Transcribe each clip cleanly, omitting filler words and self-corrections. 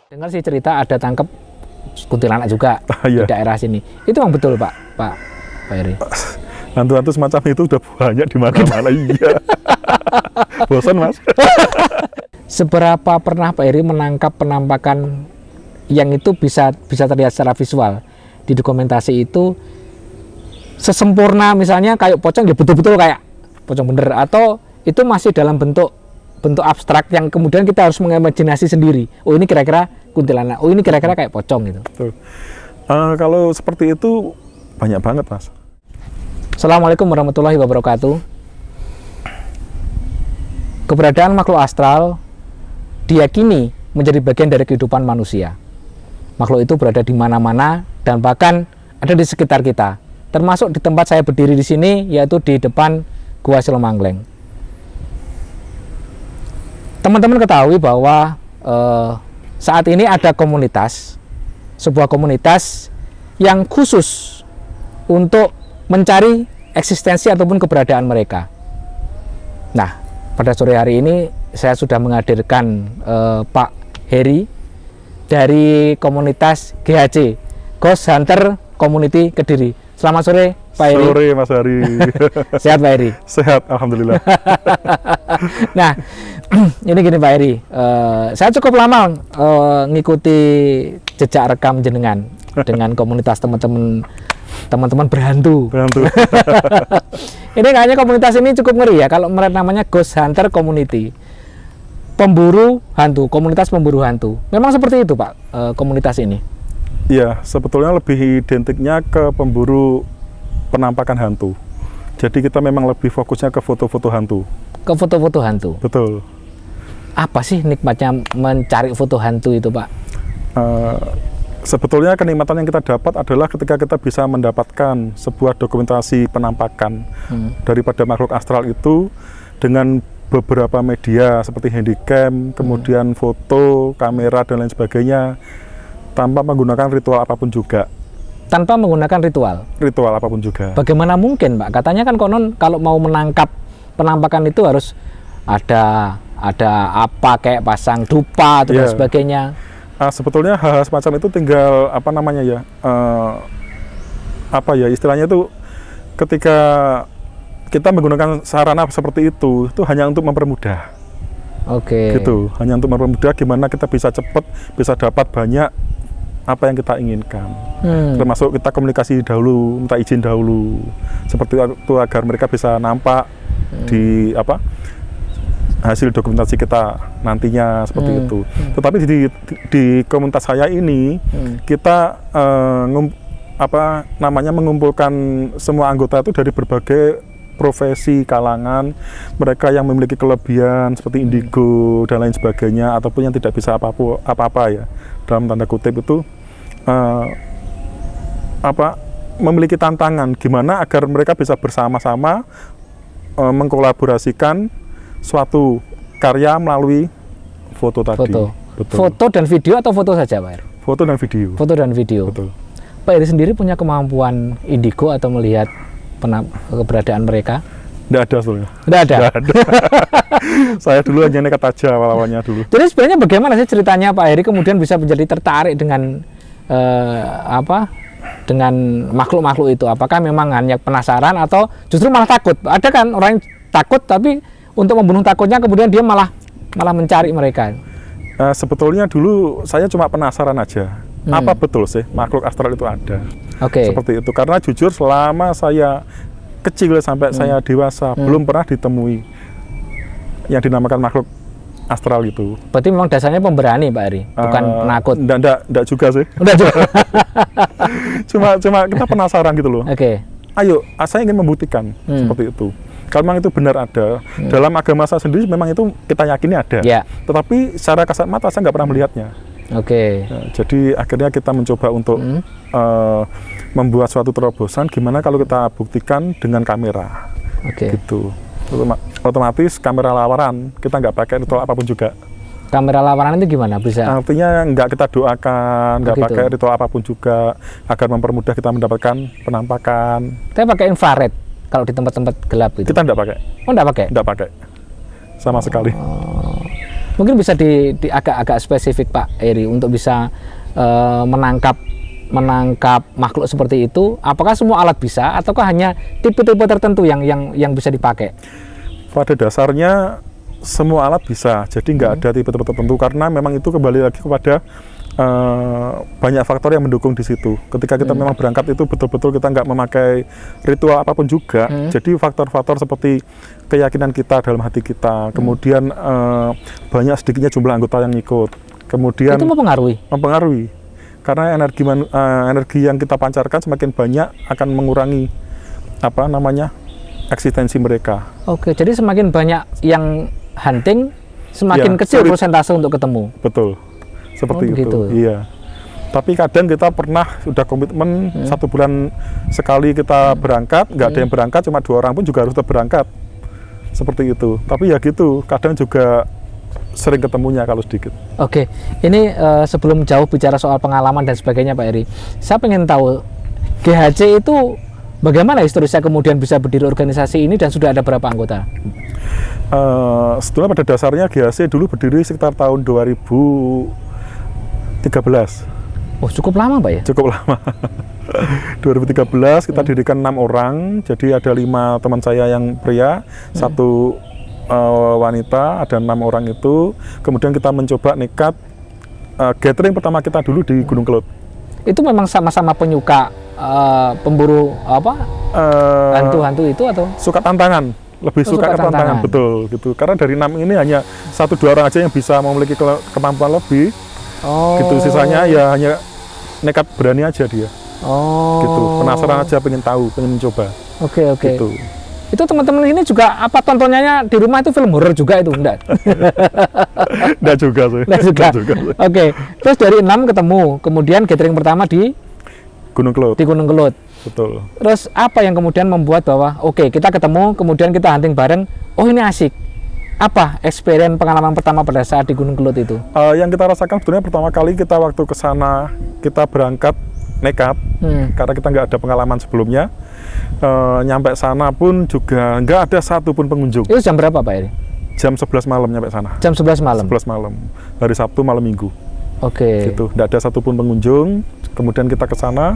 Dengar sih cerita ada tangkep kuntilanak juga di daerah sini. Itu memang betul Pak Heri? Hantu-hantu semacam itu udah banyak di mana-mana. Iya. Bosan Mas. Seberapa pernah Pak Heri menangkap penampakan yang itu bisa terlihat secara visual di dokumentasi itu sesempurna misalnya kayak pocong ya betul-betul kayak pocong bener, atau itu masih dalam bentuk abstrak yang kemudian kita harus mengimajinasi sendiri. Oh ini kira-kira kuntilanak, oh ini kira-kira kayak pocong gitu. Kalau seperti itu banyak banget Mas. Assalamualaikum warahmatullahi wabarakatuh. Keberadaan makhluk astral diyakini menjadi bagian dari kehidupan manusia. Makhluk itu berada di mana-mana dan bahkan ada di sekitar kita, termasuk di tempat saya berdiri di sini, yaitu di depan Gua Silomangleng. Teman-teman ketahui bahwa saat ini ada sebuah komunitas yang khusus untuk mencari eksistensi ataupun keberadaan mereka. Nah, pada sore hari ini saya sudah menghadirkan Pak Heri dari komunitas GHC, Ghost Hunter Community Kediri. Selamat sore Pak Heri. Sore Mas Hari. Sehat Pak Heri? Sehat, alhamdulillah. Nah, ini gini Pak Heri, saya cukup lama ngikuti jejak rekam jenengan dengan komunitas teman-teman berhantu. Ini kayaknya komunitas ini cukup ngeri ya, kalau namanya Ghost Hunter Community, pemburu hantu, komunitas pemburu hantu. Memang seperti itu Pak, komunitas ini? Iya, sebetulnya lebih identiknya ke pemburu penampakan hantu. Jadi kita memang lebih fokusnya ke foto-foto hantu. Ke foto-foto hantu? Betul. Apa sih nikmatnya mencari foto hantu itu Pak? Sebetulnya kenikmatan yang kita dapat adalah ketika kita bisa mendapatkan sebuah dokumentasi penampakan daripada makhluk astral itu dengan beberapa media seperti handycam, kemudian foto, kamera dan lain sebagainya, tanpa menggunakan ritual apapun juga. Tanpa menggunakan ritual? Ritual apapun juga. Bagaimana mungkin Pak? Katanya kan konon kalau mau menangkap penampakan itu harus ada apa kayak pasang dupa atau dan sebagainya. Sebetulnya hal-hal semacam itu tinggal istilahnya itu ketika kita menggunakan sarana seperti itu hanya untuk mempermudah. Oke. Gitu, hanya untuk mempermudah gimana kita bisa cepat, bisa dapat banyak apa yang kita inginkan. Termasuk kita komunikasi dahulu, minta izin dahulu, seperti itu agar mereka bisa nampak di hasil dokumentasi kita nantinya seperti itu. Tetapi di komunitas saya ini kita mengumpulkan semua anggota itu dari berbagai profesi, kalangan, mereka yang memiliki kelebihan seperti indigo dan lain sebagainya, ataupun yang tidak bisa apa-apa ya, dalam tanda kutip itu memiliki tantangan gimana agar mereka bisa bersama-sama mengkolaborasikan suatu karya melalui foto tadi. Foto dan video atau foto saja Pak Heri? Foto dan video. Foto dan video. Betul. Pak Heri sendiri punya kemampuan indigo atau melihat keberadaan mereka? Tidak ada sebenarnya. Tidak ada? Tidak ada. Saya dulu hanya nekat aja awal-awalnya dulu. Jadi sebenarnya bagaimana sih ceritanya Pak Heri kemudian bisa menjadi tertarik dengan dengan makhluk-makhluk itu? Apakah memang hanya penasaran atau justru malah takut? Ada kan orang yang takut tapi untuk membunuh takutnya kemudian dia malah mencari mereka. Sebetulnya dulu saya cuma penasaran aja. Apa betul sih makhluk astral itu ada? Seperti itu. Karena jujur selama saya kecil sampai saya dewasa belum pernah ditemui yang dinamakan makhluk astral itu. Berarti memang dasarnya pemberani Pak Heri, bukan penakut? Enggak juga sih. cuma kita penasaran gitu loh. Ayo, saya ingin membuktikan seperti itu. Kalau memang itu benar ada, dalam agama saya sendiri memang itu kita yakini ada. Tetapi secara kasat mata saya nggak pernah melihatnya. Jadi akhirnya kita mencoba untuk membuat suatu terobosan. Gimana kalau kita buktikan dengan kamera? Gitu. Otomatis kamera lawaran kita nggak pakai ritual apapun juga. Kamera lawanan itu gimana bisa? Artinya nggak kita doakan, nggak Begitu. pakai ritual apapun juga agar mempermudah kita mendapatkan penampakan. Saya pakai infrared kalau di tempat-tempat gelap gitu. Kita nggak pakai, Oh, enggak pakai? nggak pakai sama sekali. Mungkin bisa di agak spesifik Pak Eri untuk bisa menangkap makhluk seperti itu. Apakah semua alat bisa ataukah hanya tipe-tipe tertentu yang bisa dipakai? Pada dasarnya semua alat bisa, jadi nggak ada tipe-tipe tertentu karena memang itu kembali lagi kepada banyak faktor yang mendukung di situ. Ketika kita memang berangkat itu betul-betul kita nggak memakai ritual apapun juga. Jadi faktor-faktor seperti keyakinan kita dalam hati kita, kemudian banyak sedikitnya jumlah anggota yang ikut, kemudian Itu mempengaruhi. Karena energi yang kita pancarkan semakin banyak akan mengurangi eksistensi mereka. Oke, jadi semakin banyak yang hunting, semakin Ya, kecil sulit. persentase untuk ketemu. Betul, seperti Oh, itu. begitu. Iya. Tapi kadang kita pernah sudah komitmen 1 bulan sekali kita berangkat, nggak ada yang berangkat, cuma 2 orang pun juga harus tetap berangkat. Seperti itu. Tapi ya gitu, kadang juga sering ketemunya kalau sedikit. Oke, ini sebelum jauh bicara soal pengalaman dan sebagainya Pak Eri, saya pengen tahu GHC itu bagaimana historisnya kemudian bisa berdiri organisasi ini dan sudah ada berapa anggota? Sebetulnya pada dasarnya GHC dulu berdiri sekitar tahun 2013. Oh, cukup lama Pak ya? Cukup lama. 2013 kita dirikan 6 orang, jadi ada 5 teman saya yang pria, 1 wanita, ada 6 orang itu. Kemudian kita mencoba nekat gathering pertama kita dulu di Gunung Kelut. Itu memang sama-sama penyuka pemburu hantu-hantu itu atau? Suka tantangan, lebih Oh, suka suka ke tantangan, tantangan. betul gitu. Karena dari 6 ini hanya 1-2 orang aja yang bisa memiliki kemampuan lebih. Oh. Gitu, sisanya ya hanya nekat berani aja dia. Oh. Gitu, penasaran aja, pengen tahu, pengen mencoba. Oke, oke. Gitu. Itu teman-teman ini juga apa tontonannya di rumah itu film horor juga itu enggak? Nggak juga sih. Enggak juga. Nggak juga sih. Oke. Terus dari 6 ketemu, kemudian gathering pertama di Gunung Kelut, Gunung Kelut. betul. Terus apa yang kemudian membuat bahwa oke, kita ketemu, kemudian kita hunting bareng, oh ini asik. Apa experience pengalaman pertama pada saat di Gunung Kelut itu? Yang kita rasakan sebenarnya pertama kali kita waktu ke sana, kita berangkat nekat, karena kita nggak ada pengalaman sebelumnya. Nyampe sana pun juga nggak ada satupun pengunjung. Itu jam berapa Pak Eri? Jam 11 malam nyampe sana. Jam 11 malam? 11 malam, hari Sabtu malam Minggu. Oke. Gitu, nggak ada satupun pengunjung. Kemudian kita ke sana,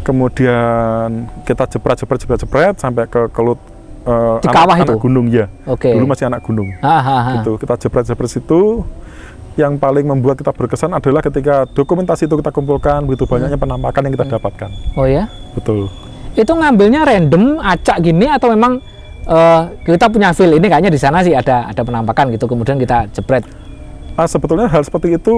kemudian kita jepret sampai ke Kelut. Di kawah anak itu? gunung ya. Oke. Dulu masih anak gunung. Hahaha. Gitu, kita jepret situ. Yang paling membuat kita berkesan adalah ketika dokumentasi itu kita kumpulkan, begitu banyaknya penampakan yang kita dapatkan. Oh ya? Betul. Itu ngambilnya random, acak gini atau memang kita punya feel ini kayaknya di sana sih ada penampakan gitu, kemudian kita jepret. Sebetulnya hal seperti itu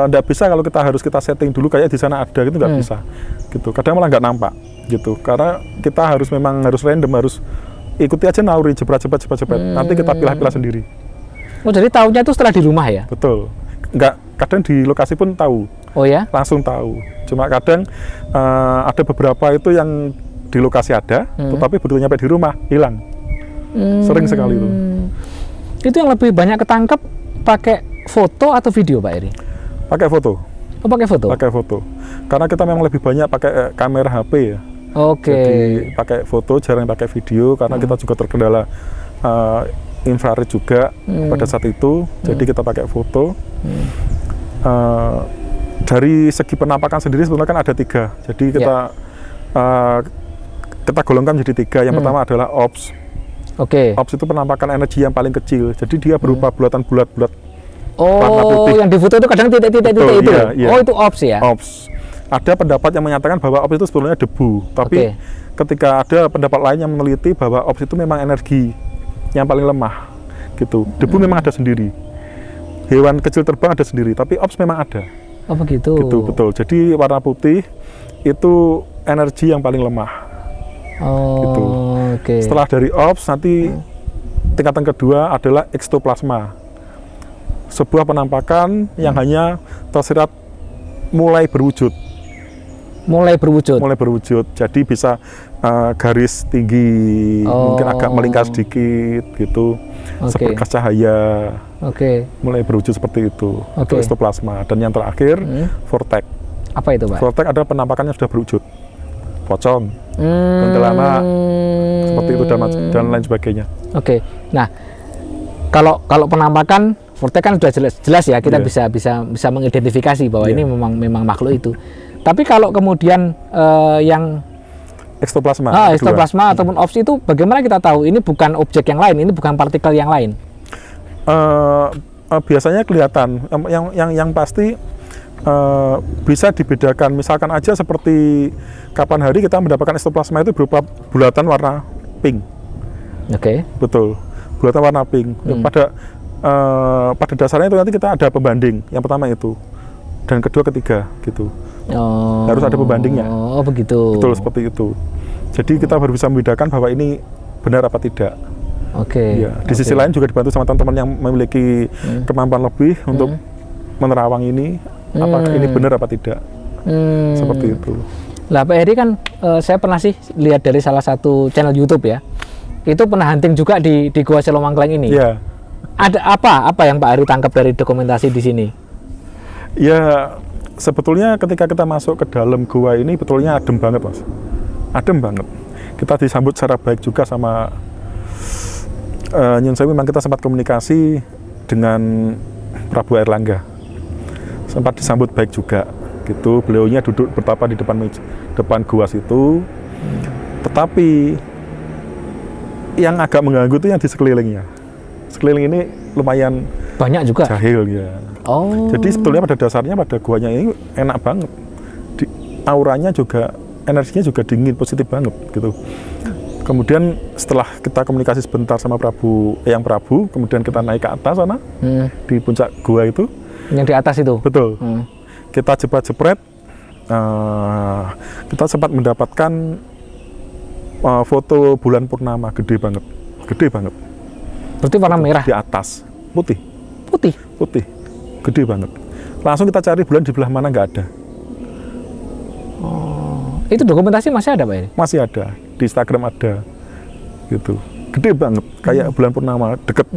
nggak bisa kalau kita setting dulu kayak di sana ada gitu, nggak bisa. Gitu. Kadang malah nggak nampak gitu. Karena kita harus random, harus ikuti aja naluri, jepret. Nanti kita pilah-pilah sendiri. Oh, jadi tahunya itu setelah di rumah ya? Betul. Nggak, kadang di lokasi pun tahu. Oh ya? Langsung tahu. Cuma kadang ada beberapa itu yang di lokasi ada, tetapi begitu nyampe di rumah hilang. Sering sekali itu. Itu yang lebih banyak ketangkep pakai foto atau video Pak Eri? Pakai foto. Oh, pakai foto? Pakai foto. Karena kita memang lebih banyak pakai kamera HP ya. Oke. Jadi pakai foto, jarang pakai video karena kita juga terkendala infrared juga pada saat itu. Jadi kita pakai foto. Dari segi penampakan sendiri sebenarnya kan ada 3. Jadi kita golongkan menjadi 3. Yang pertama adalah ops. Oke. Ops itu penampakan energi yang paling kecil. Jadi dia berupa bulatan bulat-bulat. warna Oh, putih. yang di foto itu kadang titik-titik itu. Iya, iya. Oh, itu ops ya? Ops. Ada pendapat yang menyatakan bahwa ops itu sebetulnya debu. Tapi ketika ada pendapat lain yang meneliti bahwa ops itu memang energi yang paling lemah. Gitu. Debu memang ada sendiri. Hewan kecil terbang ada sendiri, tapi ops memang ada. Oh, begitu. Gitu, betul. Jadi warna putih itu energi yang paling lemah. Oh, Gitu. oke. Setelah dari ops nanti tingkatan kedua adalah ekstoplasma. Sebuah penampakan yang hanya tersirat mulai berwujud. Mulai berwujud. Jadi bisa garis tinggi, mungkin agak melingkar sedikit gitu, seperkas cahaya mulai berwujud seperti itu. Itu ekstoplasma. Dan yang terakhir vortex. Apa itu, Pak? Vortex adalah penampakan yang sudah berwujud, pocong, kuntilanak, seperti itu dan lain sebagainya. Nah, kalau penampakan vortex kan sudah jelas ya, kita bisa mengidentifikasi bahwa ini memang makhluk itu. Tapi kalau kemudian yang ekstoplasma, ekstoplasma ataupun OPS itu, bagaimana kita tahu ini bukan objek yang lain, ini bukan partikel yang lain? Biasanya kelihatan. Yang pasti bisa dibedakan. Misalkan aja seperti kapan hari kita mendapatkan ekstoplasma itu berupa bulatan warna pink. Betul, bulatan warna pink. Pada dasarnya itu nanti kita ada pembanding. Yang pertama itu, dan kedua, ketiga, gitu. Harus ada pembandingnya. Begitu. Betul, seperti itu. Jadi kita baru bisa membedakan bahwa ini benar apa tidak. Di sisi lain juga dibantu sama teman-teman yang memiliki kemampuan lebih untuk menerawang ini, apakah ini benar apa tidak. Seperti itu. Lah, Pak Heri kan saya pernah sih lihat dari salah satu channel YouTube ya. Itu pernah hunting juga di Gua Selomangkleng ini. Ada apa yang Pak Heri tangkap dari dokumentasi di sini? Ya, sebetulnya ketika kita masuk ke dalam gua ini betulnya adem banget, Mas. Adem banget. Kita disambut secara baik juga sama Nyun Sewu. Memang kita sempat komunikasi dengan Prabu Airlangga. Sempat disambut baik juga. Gitu. Beliaunya duduk bertapa di depan gua situ. Tetapi yang agak mengganggu itu yang di sekelilingnya. Sekeliling ini lumayan banyak juga. Jahil ya. Jadi sebetulnya pada dasarnya pada guanya ini enak banget. Auranya juga, energinya juga dingin, positif banget gitu. Kemudian setelah kita komunikasi sebentar sama Eyang Prabu, kemudian kita naik ke atas sana, di puncak gua itu. Yang di atas itu? Betul. Kita jepret-jepret, kita sempat mendapatkan foto bulan purnama, gede banget. Berarti warna merah? Di atas, putih. Gede banget. Langsung kita cari bulan di belah mana, nggak ada. Itu dokumentasi masih ada, Pak ini? Masih ada, di Instagram ada, gitu. Gede banget, kayak bulan purnama, deket.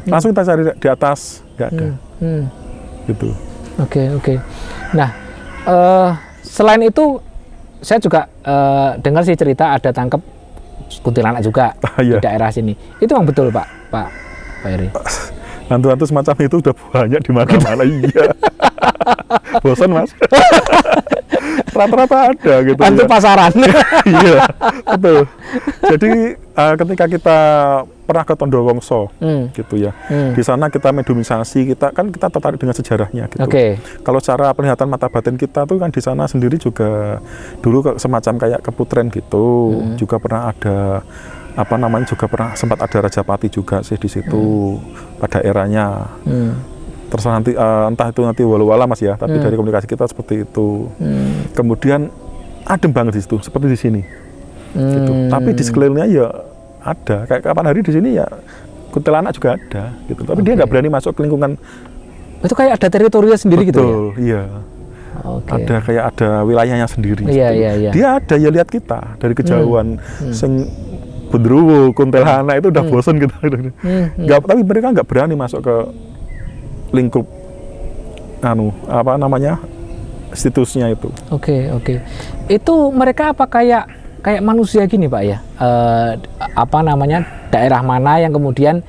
Langsung kita cari di atas, nggak ada. Gitu. Oke. Nah, selain itu, saya juga dengar sih cerita ada tangkap kuntilanak juga di daerah sini. Itu yang betul, Pak Heri? Hantu-hantu semacam itu udah banyak di mana-mana. Iya. Bosan, Mas. Rata-rata ada gitu. Hantu pasaran. Iya, betul. Jadi ketika kita pernah ke Tondowongso, gitu ya. Di sana kita mediumisasi, kita tertarik dengan sejarahnya gitu. Kalau cara penglihatan mata batin kita tuh kan di sana sendiri juga dulu semacam kayak keputren gitu. Juga pernah ada juga pernah sempat ada Rajapati juga sih di situ pada eranya. Terserah nanti entah itu nanti walau-walau, Mas ya, tapi dari komunikasi kita seperti itu. Kemudian adem banget di situ, seperti di sini. Gitu. Tapi di sekelilingnya ya ada, kayak kapan hari di sini ya kuntilanak juga ada, gitu. Tapi dia nggak berani masuk ke lingkungan. Itu kayak ada teritorinya sendiri. Betul, gitu ya? Iya. Ada kayak ada wilayahnya sendiri. Iya. Dia ada ya lihat kita dari kejauhan. Bendruwo, kuntilanak itu udah bosan gitu. Tapi mereka nggak berani masuk ke lingkup institusinya itu. Oke. Itu mereka apa kayak manusia gini, Pak ya? Daerah mana yang kemudian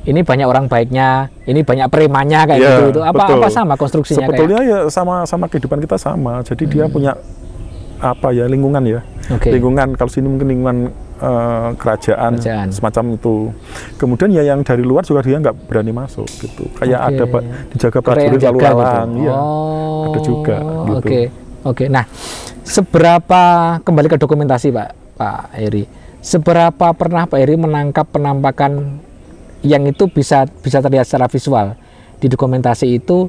ini banyak orang baiknya, ini banyak premannya kayak gitu. Apa sama konstruksinya? Sebetulnya ya sama kehidupan kita sama. Jadi dia punya lingkungan ya. Lingkungan, kalau sini mungkin lingkungan kerajaan semacam itu. Kemudian ya yang dari luar juga dia nggak berani masuk gitu. Kayak ada dijaga prajurit lalu lalang, gitu. Ada juga. Gitu. Oke. Nah, seberapa kembali ke dokumentasi Pak Heri? Seberapa pernah Pak Heri menangkap penampakan yang itu bisa terlihat secara visual di dokumentasi itu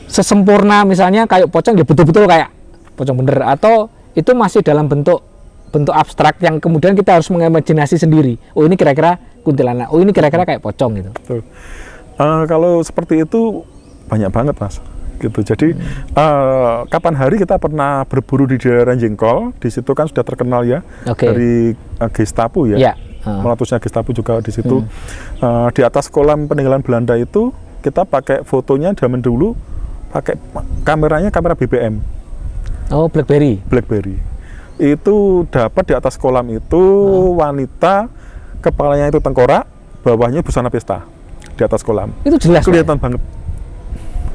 sesempurna misalnya kayak pocong ya betul-betul kayak pocong bener, atau itu masih dalam bentuk abstrak yang kemudian kita harus mengimajinasi sendiri. Oh, ini kira-kira kuntilanak. Oh, ini kira-kira kayak pocong gitu. Kalau seperti itu banyak banget, Mas. Gitu. Jadi kapan hari kita pernah berburu di daerah Jengkol. Di situ kan sudah terkenal ya dari Gestapo ya. meletusnya Gestapo juga di situ. Di atas kolam peninggalan Belanda itu kita pakai fotonya zaman dulu pakai kameranya kamera BBM. Oh, BlackBerry. BlackBerry. Itu dapat di atas kolam itu wanita, kepalanya itu tengkorak, bawahnya busana pesta di atas kolam. Itu jelas kelihatan banget.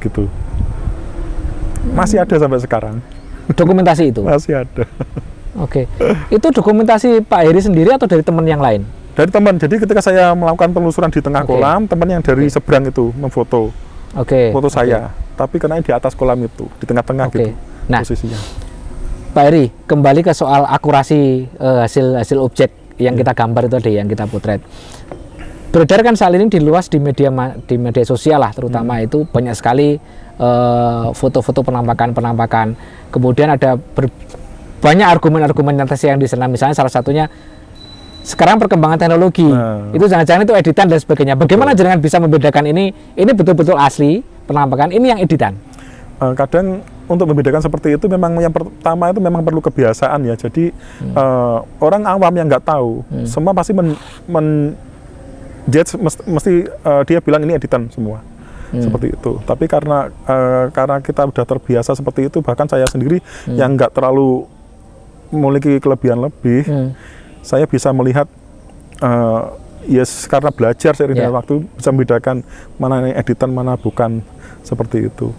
Gitu. Masih ada sampai sekarang. Dokumentasi itu? Masih ada. Oke. Itu dokumentasi Pak Heri sendiri atau dari teman yang lain? Dari teman. Jadi ketika saya melakukan penelusuran di tengah kolam, teman yang dari seberang itu memfoto. Foto saya. Tapi kena di atas kolam itu, di tengah-tengah gitu. Nah, posisinya. Pak Heri, kembali ke soal akurasi hasil objek yang kita gambar itu tadi, yang kita potret. Beredar kan saat ini diluas di media sosial lah, terutama itu banyak sekali foto-foto penampakan. Kemudian ada banyak argumen-argumen yang di sana. Misalnya salah satunya sekarang perkembangan teknologi itu jangan-jangan itu editan dan sebagainya. Bagaimana jenengan bisa membedakan ini betul-betul asli penampakan, ini yang editan? Kadang untuk membedakan seperti itu memang yang pertama itu memang perlu kebiasaan ya. Jadi orang awam yang nggak tahu semua pasti mesti dia bilang ini editan semua. Seperti itu. Tapi karena kita udah terbiasa seperti itu, bahkan saya sendiri yang nggak terlalu memiliki kelebihan lebih, saya bisa melihat karena belajar seiring dengan waktu bisa membedakan mana yang editan, mana bukan, seperti itu.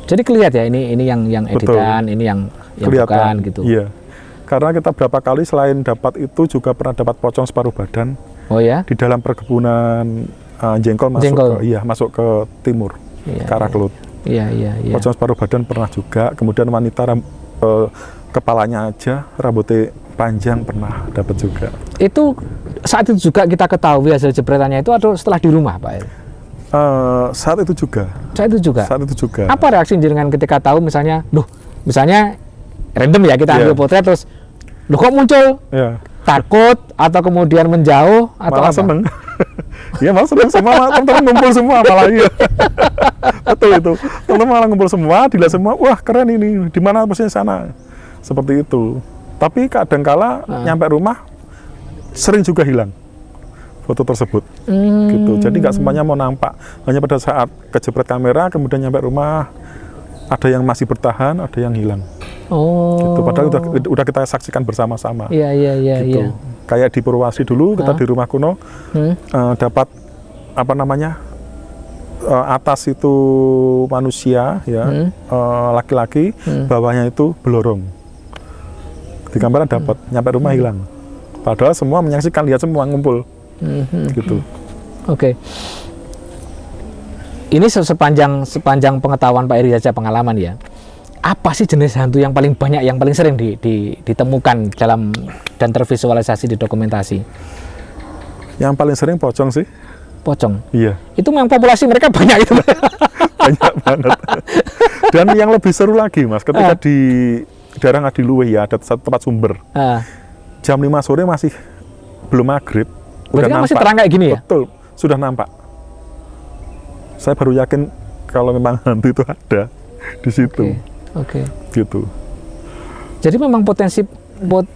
Jadi kelihatan ya ini yang editan, ini yang bukan gitu. Iya. Karena kita berapa kali selain dapat itu juga pernah dapat pocong separuh badan. Oh ya? Di dalam perkebunan jengkol masuk ke timur, ke arah Kelut. Iya. Pocong separuh badan pernah juga. Kemudian wanita kepalanya aja, rambutnya panjang pernah dapat juga. Itu saat itu juga kita ketahui hasil jepretannya itu atau setelah di rumah, Pak? Saat itu juga. Saat itu juga. Apa reaksi jenengan ketika tahu misalnya random ya kita ambil potret terus, loh kok muncul? Takut atau kemudian menjauh atau malah apa? Seneng. Ya malah seneng, semua teman-teman ngumpul semua malah iya. Betul itu. Teman-teman malah ngumpul semua, dilihat semua, wah keren ini, di mana posisinya sana. Seperti itu. Tapi kadang-kala nyampe rumah sering juga hilang foto tersebut. Gitu. Jadi nggak semuanya mau nampak. Hanya pada saat kejepret kamera, kemudian nyampe rumah ada yang masih bertahan, ada yang hilang. Gitu. Padahal udah kita saksikan bersama-sama. Iya. Gitu. Kayak di Purwasi dulu kita di rumah kuno dapat atas itu manusia ya, laki-laki, bawahnya itu belorong. Di gambaran dapat, nyampe rumah hilang. Padahal semua menyaksikan, lihat semua ngumpul. Gitu. Oke. Ini sepanjang pengetahuan Pak Heri saja, pengalaman ya. Apa sih jenis hantu yang paling banyak, yang paling sering ditemukan dalam dan tervisualisasi di dokumentasi? Yang paling sering pocong sih. Pocong? Iya. Itu memang populasi mereka banyak itu? Banyak banget. Dan yang lebih seru lagi, Mas, ketika di daerah Ngadiluih ya, ada satu tempat sumber. Jam 5 sore masih belum maghrib. Berarti kan masih terang kayak gini ya? Betul, sudah nampak. Saya baru yakin kalau memang hantu itu ada di situ. Oke. Gitu. Jadi memang potensi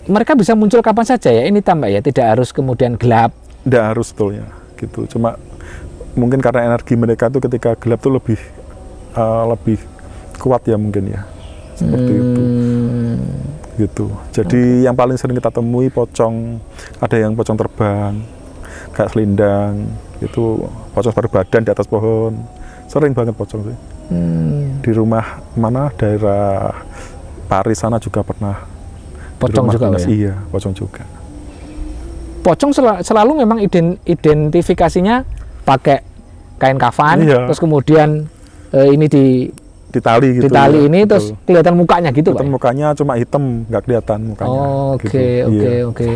mereka bisa muncul kapan saja ya? Ini tambah ya, tidak harus kemudian gelap. Tidak harus sebetulnya. Gitu. Cuma mungkin karena energi mereka itu ketika gelap itu lebih kuat ya mungkin ya. Seperti itu. Gitu. Jadi yang paling sering kita temui pocong, ada yang pocong terbang, kayak selindang, itu pocong separuh badan di atas pohon. Sering banget pocong sih. Di rumah mana daerah Paris sana juga pernah. Pocong juga ya? Iya, pocong juga. Pocong selalu memang identifikasinya pakai kain kafan, terus kemudian ini ditali gitu. Ditali ya, ini terus kelihatan mukanya gitu, Pak. Mukanya cuma hitam, nggak kelihatan mukanya. Oke.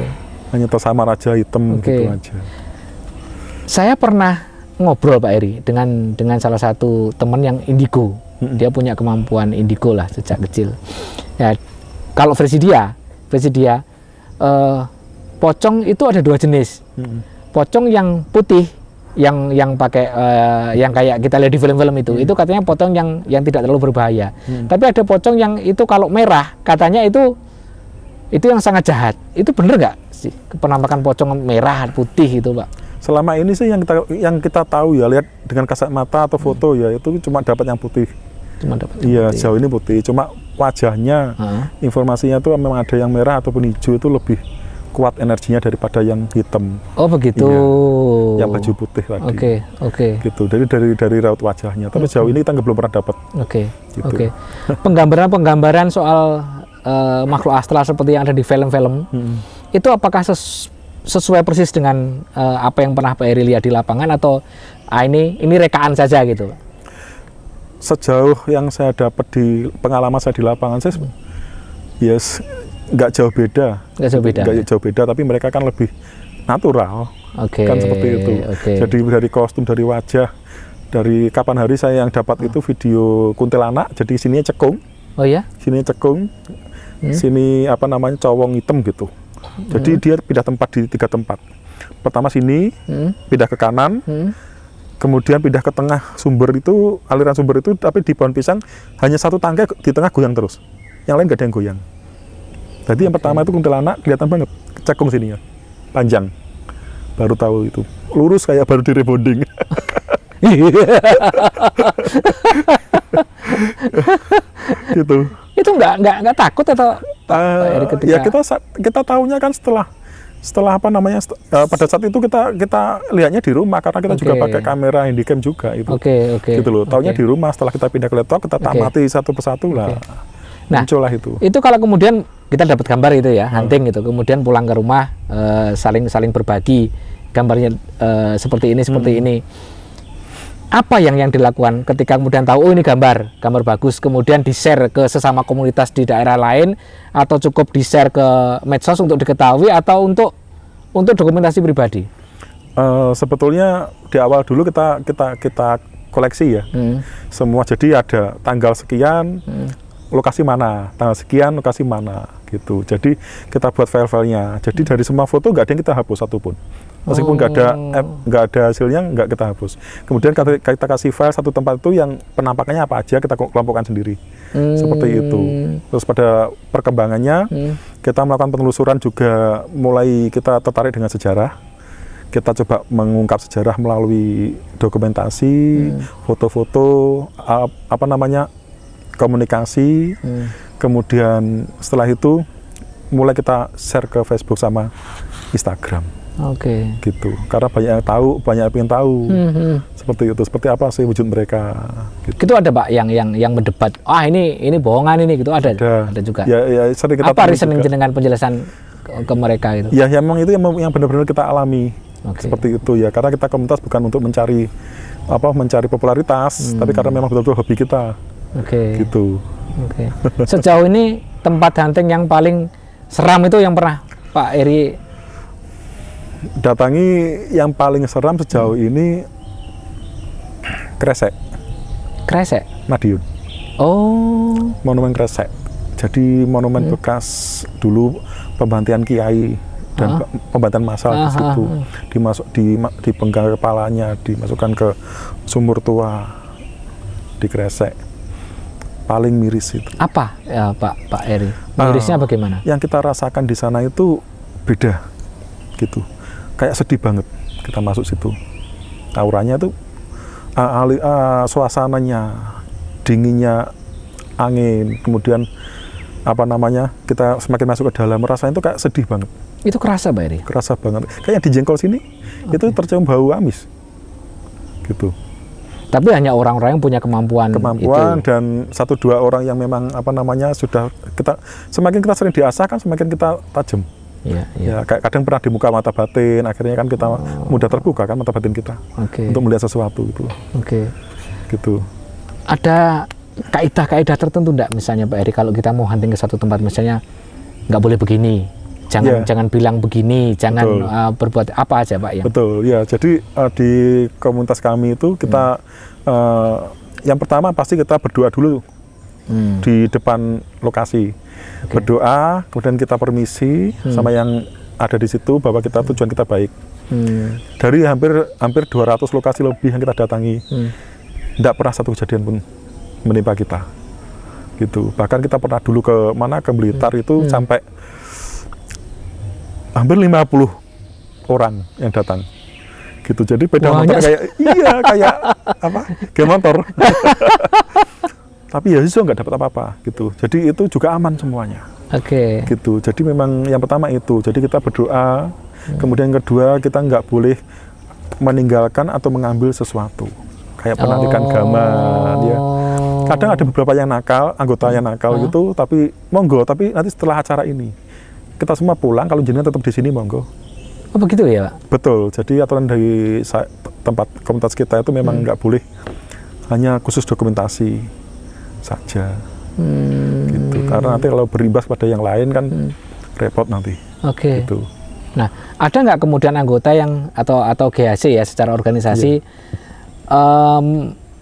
Hanya tersamar aja hitam gitu aja. Saya pernah ngobrol Pak Heri dengan salah satu teman yang indigo. Dia punya kemampuan indigo lah sejak kecil. Ya, kalau versi dia pocong itu ada dua jenis. Pocong yang putih, yang pakai yang kayak kita lihat di film-film itu katanya pocong yang tidak terlalu berbahaya. Tapi ada pocong yang itu kalau merah katanya itu Itu yang sangat jahat. Itu bener nggak sih penampakan pocong merah putih itu, Pak? Selama ini sih yang kita tahu ya, lihat dengan kasat mata atau foto ya, itu cuma dapat yang putih. Cuma dapat Iya, jauh ini putih. Cuma wajahnya, informasinya tuh memang ada yang merah ataupun hijau, itu lebih kuat energinya daripada yang hitam. Oh begitu. Iya, yang baju putih tadi. Oke. Gitu. Dari raut wajahnya. Tapi jauh ini kita belum pernah dapat. Gitu. Penggambaran soal makhluk astral seperti yang ada di film-film, itu apakah sesuai persis dengan apa yang pernah Pak Eri lihat di lapangan, atau ini rekaan saja gitu? Sejauh yang saya dapat di pengalaman saya di lapangan, saya nggak jauh beda. Nggak jauh beda, tapi mereka kan lebih natural. Kan seperti itu. Jadi dari kostum, dari wajah, dari kapan hari saya yang dapat itu video kuntilanak. Jadi sini cekung. Oh ya? Sini cekung. Sini apa namanya, cowong hitam gitu. Jadi dia pindah tempat di 3 tempat. Pertama sini, pindah ke kanan, kemudian pindah ke tengah sumber itu, aliran sumber itu, tapi di pohon pisang hanya satu tangkai di tengah goyang terus. Yang lain gak ada yang goyang. Jadi yang pertama itu kuntilanak, kelihatan banget cekung sininya, panjang. Baru tahu itu, lurus kayak baru di rebonding. Gitu. Itu nggak takut atau ya kita tahunya kan setelah apa namanya, pada saat itu kita lihatnya di rumah, karena kita juga pakai kamera handycam juga itu. Gitu loh. Tahunya di rumah, setelah kita pindah ke laptop, kita tamati satu persatu lah. Nah, muncullah itu. Itu kalau kemudian kita dapat gambar itu ya, hunting gitu, kemudian pulang ke rumah, saling berbagi gambarnya, seperti ini. Apa yang dilakukan ketika kemudian tahu, oh ini gambar bagus, kemudian di-share ke sesama komunitas di daerah lain, atau cukup di-share ke medsos untuk diketahui, atau untuk dokumentasi pribadi? Sebetulnya di awal dulu kita koleksi ya, semua. Jadi ada tanggal sekian, lokasi mana, tanggal sekian, lokasi mana, gitu. Jadi kita buat file-filenya. Jadi dari semua foto nggak ada yang kita hapus satupun. Meskipun nggak ada hasilnya, nggak kita hapus. Kemudian kita kasih file satu tempat itu yang penampakannya apa aja, kita kelompokkan sendiri. Seperti itu. Terus pada perkembangannya, kita melakukan penelusuran juga, mulai kita tertarik dengan sejarah. Kita coba mengungkap sejarah melalui dokumentasi, foto-foto, apa namanya, komunikasi. Kemudian setelah itu mulai kita share ke Facebook sama Instagram. Gitu. Karena banyak yang tahu, banyak yang pengen tahu. Seperti itu. Seperti apa sih wujud mereka? Gitu. Itu ada Pak yang mendebat. ini bohongan ini gitu, ada juga. Ya sering kita. Apa reasoning dengan penjelasan ke mereka itu? Ya memang itu yang benar-benar kita alami. Seperti itu ya. Karena kita komunitas bukan untuk mencari popularitas, tapi karena memang betul-betul hobi kita. Gitu. Sejauh ini tempat hunting yang paling seram itu yang pernah Pak Eri datangi, yang paling seram sejauh ini Kresek Madiun. Monumen Kresek. Jadi monumen bekas dulu pembantian kiai dan pembantian massal di situ. Dipenggal kepalanya, dimasukkan ke sumur tua di Kresek. Paling miris itu. Apa ya Pak Eri? Mirisnya bagaimana? Yang kita rasakan di sana itu beda, gitu. Kayak sedih banget kita masuk situ. Auranya tuh, suasananya, dinginnya angin, kemudian apa namanya, kita semakin masuk ke dalam, rasanya itu kayak sedih banget. Itu kerasa Pak Eri? Kerasa banget. Kayak di Jengkol sini, itu tercium bau amis, gitu. Tapi hanya orang-orang yang punya kemampuan itu. Dan 1-2 orang yang memang apa namanya sudah semakin kita sering diasah kan semakin kita tajam. Ya, kadang pernah di muka mata batin, akhirnya kan kita mudah terbuka kan mata batin kita untuk melihat sesuatu gitu. Gitu. Ada kaidah-kaidah tertentu enggak, misalnya Pak Eri, kalau kita mau hunting ke satu tempat, misalnya nggak boleh begini, jangan bilang begini, jangan berbuat apa aja Pak ya? Betul ya. Jadi di komunitas kami itu kita yang pertama pasti kita berdoa dulu di depan lokasi. Berdoa, kemudian kita permisi sama yang ada di situ bahwa tujuan kita baik. Dari hampir 200 lokasi lebih yang kita datangi, tidak pernah satu kejadian pun menimpa kita. Gitu. Bahkan kita pernah dulu ke Blitar itu sampai hampir 50 orang yang datang. Gitu. Jadi beda Banyak. motor kayak apa? Kayak motor. Tapi ya siswa nggak dapat apa-apa gitu. Jadi itu juga aman semuanya. Oke. Gitu. Jadi memang yang pertama itu. Jadi kita berdoa. Kemudian yang kedua kita nggak boleh meninggalkan atau mengambil sesuatu. Kayak penarikan gaman ya. Kadang ada beberapa yang nakal, anggota yang nakal gitu, tapi monggo, tapi nanti setelah acara ini kita semua pulang, kalau jenengan tetap di sini monggo. Oh begitu ya Pak? Betul, jadi aturan dari tempat komunitas kita itu memang nggak boleh hanya khusus dokumentasi saja. Gitu. Karena nanti kalau berimbas pada yang lain kan repot nanti. Oke. Gitu. Nah, ada nggak kemudian anggota yang atau GHC ya secara organisasi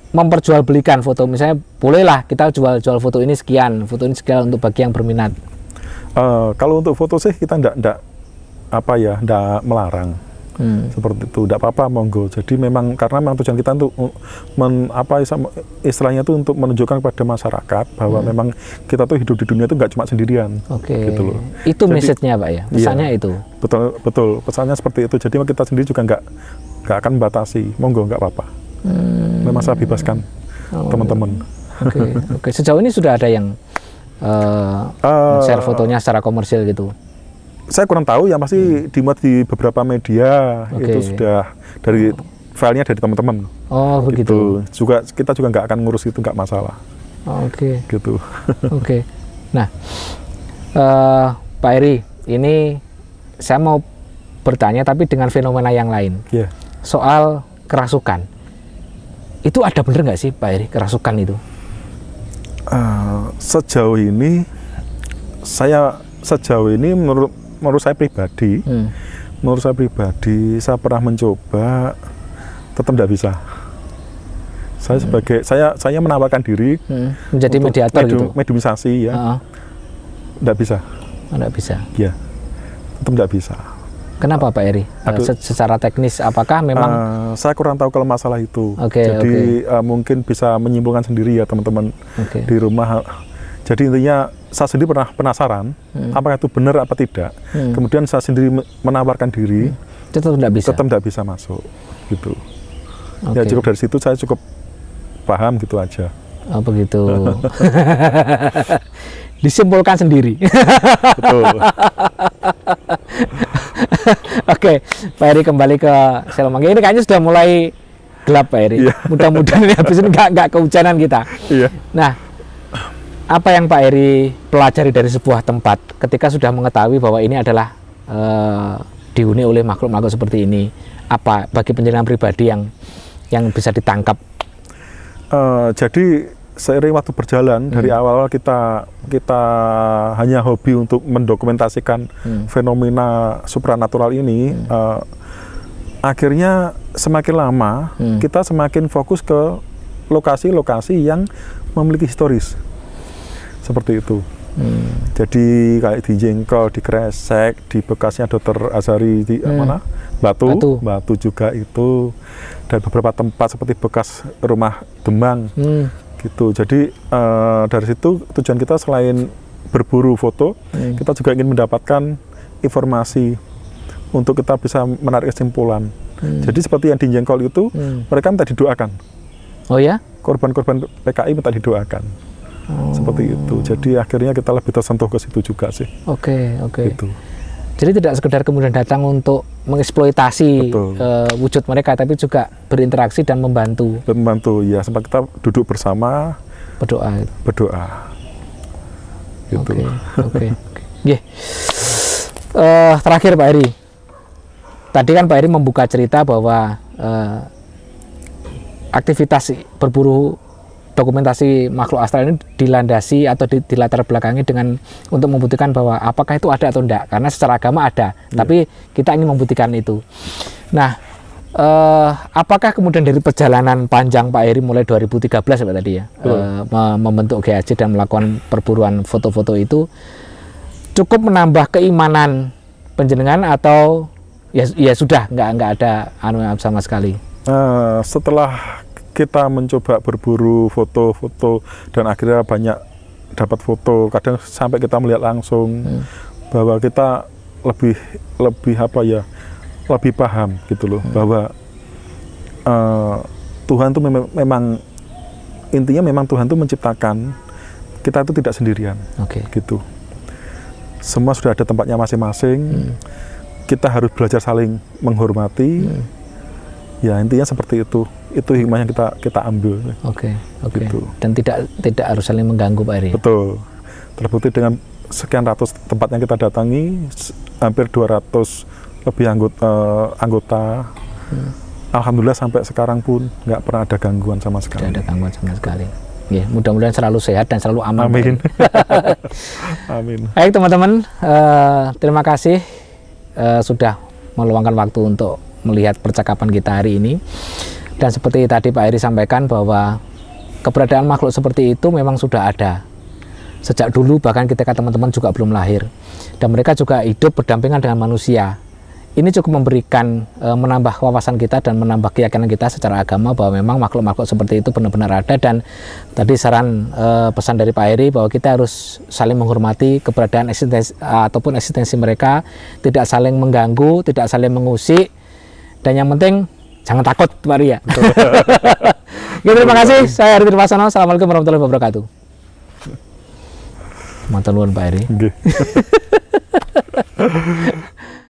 memperjualbelikan foto, misalnya bolehlah kita jual foto ini sekian untuk bagi yang berminat. Kalau untuk foto sih kita ndak melarang. Seperti itu, tidak apa-apa, monggo. Jadi memang karena memang tujuan kita untuk istilahnya itu untuk menunjukkan kepada masyarakat bahwa memang kita tuh hidup di dunia itu nggak cuma sendirian. Oke. Gitu loh. Itu message-nya Pak ya, pesannya iya, itu. Betul, pesannya seperti itu. Jadi kita sendiri juga nggak akan membatasi, monggo nggak apa-apa. Memang saya bebaskan teman-teman. Oke. Sejauh ini sudah ada yang share fotonya secara komersil gitu? Saya kurang tahu ya, masih dimuat di beberapa media. Itu sudah dari filenya dari teman-teman. Oh begitu. Gitu. Kita juga nggak akan ngurus itu, nggak masalah. Oke. Gitu. Oke. Nah, Pak Eri, ini saya mau bertanya tapi dengan fenomena yang lain. Yeah. Soal kerasukan. Itu ada bener nggak sih Pak Eri, kerasukan itu? Sejauh ini menurut saya pribadi, saya pernah mencoba, tetap tidak bisa. Saya menawarkan diri menjadi mediator gitu, mediumisasi ya, tidak bisa. Tidak bisa. Ya, tetap tidak bisa. Kenapa Pak Eri? Secara teknis apakah memang? Saya kurang tahu kalau masalah itu. Jadi mungkin bisa menyimpulkan sendiri ya teman-teman di rumah. Jadi intinya saya sendiri pernah penasaran apakah itu benar apa tidak. Kemudian saya sendiri menawarkan diri, tetap tidak bisa masuk gitu. Ya cukup dari situ saya cukup paham gitu aja. Oh begitu. Disimpulkan sendiri. Betul. Oke, Pak Eri kembali ke Selomanggi. Ini kayaknya sudah mulai gelap Pak Eri. Mudah-mudahan ini habis ini nggak kehujanan kita. Nah, apa yang Pak Eri pelajari dari sebuah tempat ketika sudah mengetahui bahwa ini adalah dihuni oleh makhluk-makhluk seperti ini? Apa bagi penjenengan pribadi yang bisa ditangkap? Jadi seiring waktu berjalan dari awal kita hanya hobi untuk mendokumentasikan fenomena supranatural ini, akhirnya semakin lama kita semakin fokus ke lokasi-lokasi yang memiliki historis seperti itu. Jadi kayak di Jengkol, di Kresek, di bekasnya Dr. Azhari di mana? Batu juga itu, dan beberapa tempat seperti bekas rumah Demang. Gitu. Jadi dari situ tujuan kita selain berburu foto, kita juga ingin mendapatkan informasi untuk kita bisa menarik kesimpulan. Jadi seperti yang di Jengkol itu, mereka minta didoakan. Oh ya? Korban-korban PKI minta didoakan. Seperti itu. Jadi akhirnya kita lebih tersentuh ke situ juga sih. Oke. Gitu. Jadi tidak sekedar kemudian datang untuk mengeksploitasi wujud mereka, tapi juga berinteraksi dan membantu. Ya, sempat kita duduk bersama, berdoa. Gitu. Oke. Terakhir Pak Eri, tadi kan Pak Eri membuka cerita bahwa aktivitas berburu dokumentasi makhluk astral ini dilandasi atau dilatar belakangi dengan untuk membuktikan bahwa apakah itu ada atau tidak, karena secara agama ada, tapi kita ingin membuktikan itu. Nah, apakah kemudian dari perjalanan panjang Pak Eri mulai 2013 Pak tadi ya, membentuk GHC dan melakukan perburuan foto-foto itu cukup menambah keimanan penjenengan atau ya sudah nggak ada sama sekali? Setelah kita mencoba berburu foto-foto dan akhirnya banyak dapat foto, kadang sampai kita melihat langsung bahwa kita lebih apa ya, lebih paham gitu loh, bahwa Tuhan tuh memang intinya memang Tuhan tuh menciptakan kita itu tidak sendirian. Gitu. Semua sudah ada tempatnya masing-masing. Kita harus belajar saling menghormati. Ya intinya seperti itu. Itu hikmah yang kita ambil. Gitu. Dan tidak harus saling mengganggu, Pak Heri. Betul. Terbukti dengan sekian ratus tempat yang kita datangi, hampir 200 lebih anggota. Alhamdulillah sampai sekarang pun nggak pernah ada gangguan sama sekali. Tidak ada gangguan sama sekali. Ya, mudah-mudahan selalu sehat dan selalu aman. Amin. Amin. Baik teman-teman, terima kasih sudah meluangkan waktu untuk melihat percakapan kita hari ini. Dan seperti tadi Pak Heri sampaikan bahwa keberadaan makhluk seperti itu memang sudah ada sejak dulu, bahkan ketika teman-teman juga belum lahir. Dan mereka juga hidup berdampingan dengan manusia. Ini cukup memberikan, menambah wawasan kita dan menambah keyakinan kita secara agama bahwa memang makhluk-makhluk seperti itu benar-benar ada. Dan tadi saran pesan dari Pak Heri bahwa kita harus saling menghormati keberadaan eksistensi mereka, tidak saling mengganggu, tidak saling mengusik, dan yang penting jangan takut, Pak Heri ya. Terima kasih, saya Heri Tirwasono. Assalamualaikum warahmatullahi wabarakatuh. Mantan nuwun Pak Heri.